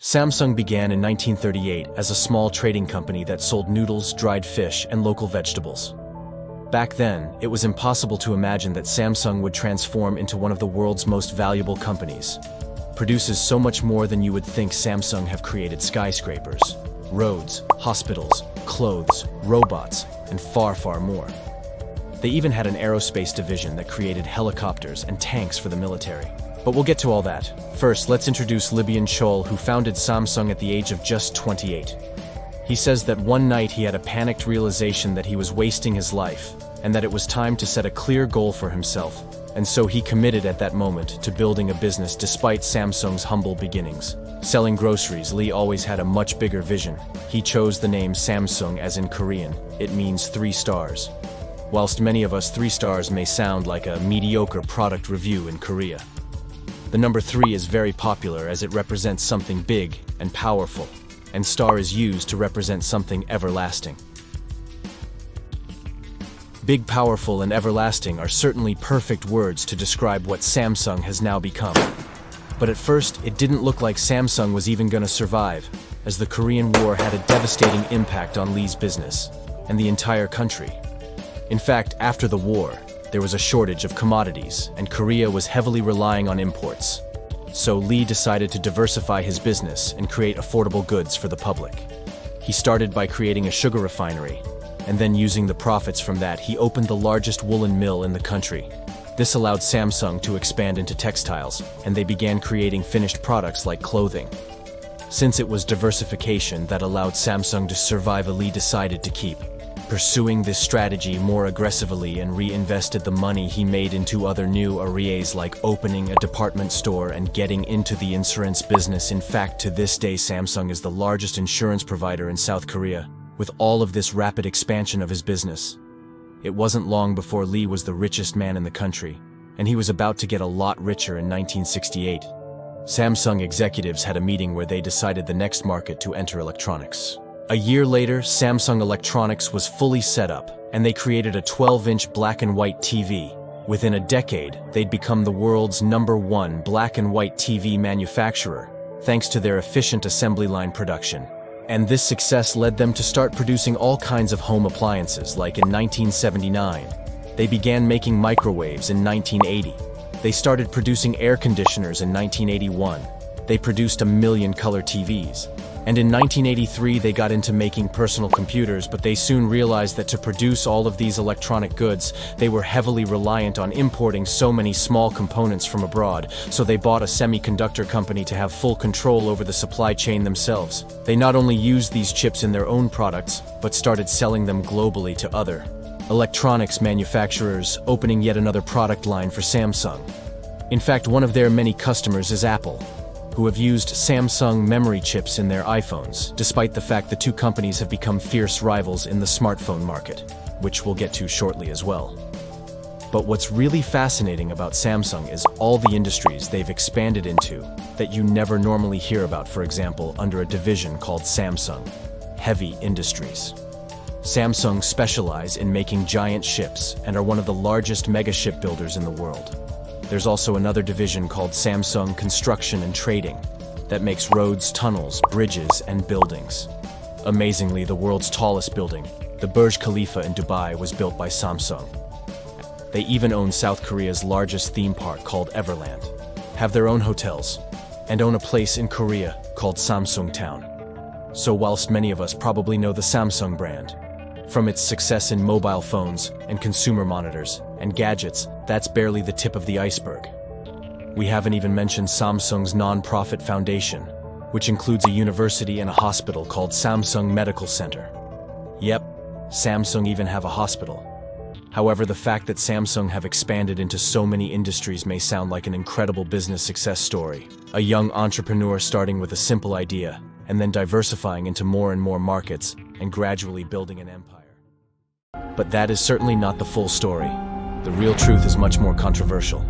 Samsung began in 1938 as a small trading company that sold noodles, dried fish, and local vegetables. Back then, it was impossible to imagine that Samsung would transform into one of the world's most valuable companies. Produces so much more than you would think. Samsung have created skyscrapers, roads, hospitals, clothes, robots, and far, far more. They even had an aerospace division that created helicopters and tanks for the military. But we'll get to all that. First, let's introduce Libyan Chol, who founded Samsung at the age of just 28. He says that one night he had a panicked realization that he was wasting his life, and that it was time to set a clear goal for himself, and so he committed at that moment to building a business despite Samsung's humble beginnings. Selling groceries, Lee always had a much bigger vision. He chose the name Samsung as in Korean. It means 3 stars. Whilst many of us 3 stars may sound like a mediocre product review in Korea. The number 3 is very popular as it represents something big and powerful, and star is used to represent something everlasting. Big, powerful, and everlasting are certainly perfect words to describe what Samsung has now become. But at first, it didn't look like Samsung was even going to survive, as the Korean War had a devastating impact on Lee's business and the entire country. In fact, after the war, there was a shortage of commodities, and Korea was heavily relying on imports. So Lee decided to diversify his business and create affordable goods for the public. He started by creating a sugar refinery, and then using the profits from that, he opened the largest woolen mill in the country. This allowed Samsung to expand into textiles, and they began creating finished products like clothing. Since it was diversification that allowed Samsung to survive, Lee decided to keep pursuing this strategy more aggressively and reinvested the money he made into other new areas like opening a department store and getting into the insurance business. In fact, to this day, Samsung is the largest insurance provider in South Korea. With all of this rapid expansion of his business, it wasn't long before Lee was the richest man in the country, and he was about to get a lot richer in 1968. Samsung executives had a meeting where they decided the next market to enter: electronics. A year later, Samsung Electronics was fully set up, and they created a 12-inch black and white TV. Within a decade, they'd become the world's #1 black and white TV manufacturer, thanks to their efficient assembly line production. And this success led them to start producing all kinds of home appliances, like in 1979. They began making microwaves in 1980. They started producing air conditioners in 1981. They produced 1 million color TVs. And in 1983 they got into making personal computers, but they soon realized that to produce all of these electronic goods, they were heavily reliant on importing so many small components from abroad, so they bought a semiconductor company to have full control over the supply chain themselves. They not only used these chips in their own products, but started selling them globally to other electronics manufacturers, opening yet another product line for Samsung. In fact, one of their many customers is Apple, who have used Samsung memory chips in their iPhones, despite the fact the two companies have become fierce rivals in the smartphone market, which we'll get to shortly as well. But what's really fascinating about Samsung is all the industries they've expanded into that you never normally hear about, for example, under a division called Samsung Heavy Industries. Samsung specialize in making giant ships and are one of the largest mega shipbuilders in the world. There's also another division called Samsung Construction and Trading that makes roads, tunnels, bridges, and buildings. Amazingly, the world's tallest building, the Burj Khalifa in Dubai, was built by Samsung. They even own South Korea's largest theme park called Everland, have their own hotels, and own a place in Korea called Samsung Town. So whilst many of us probably know the Samsung brand, from its success in mobile phones and consumer monitors and gadgets, that's barely the tip of the iceberg. We haven't even mentioned Samsung's non-profit foundation, which includes a university and a hospital called Samsung Medical Center. Yep, Samsung even have a hospital. However, the fact that Samsung have expanded into so many industries may sound like an incredible business success story. A young entrepreneur starting with a simple idea, and then diversifying into more and more markets, and gradually building an empire. But that is certainly not the full story. The real truth is much more controversial.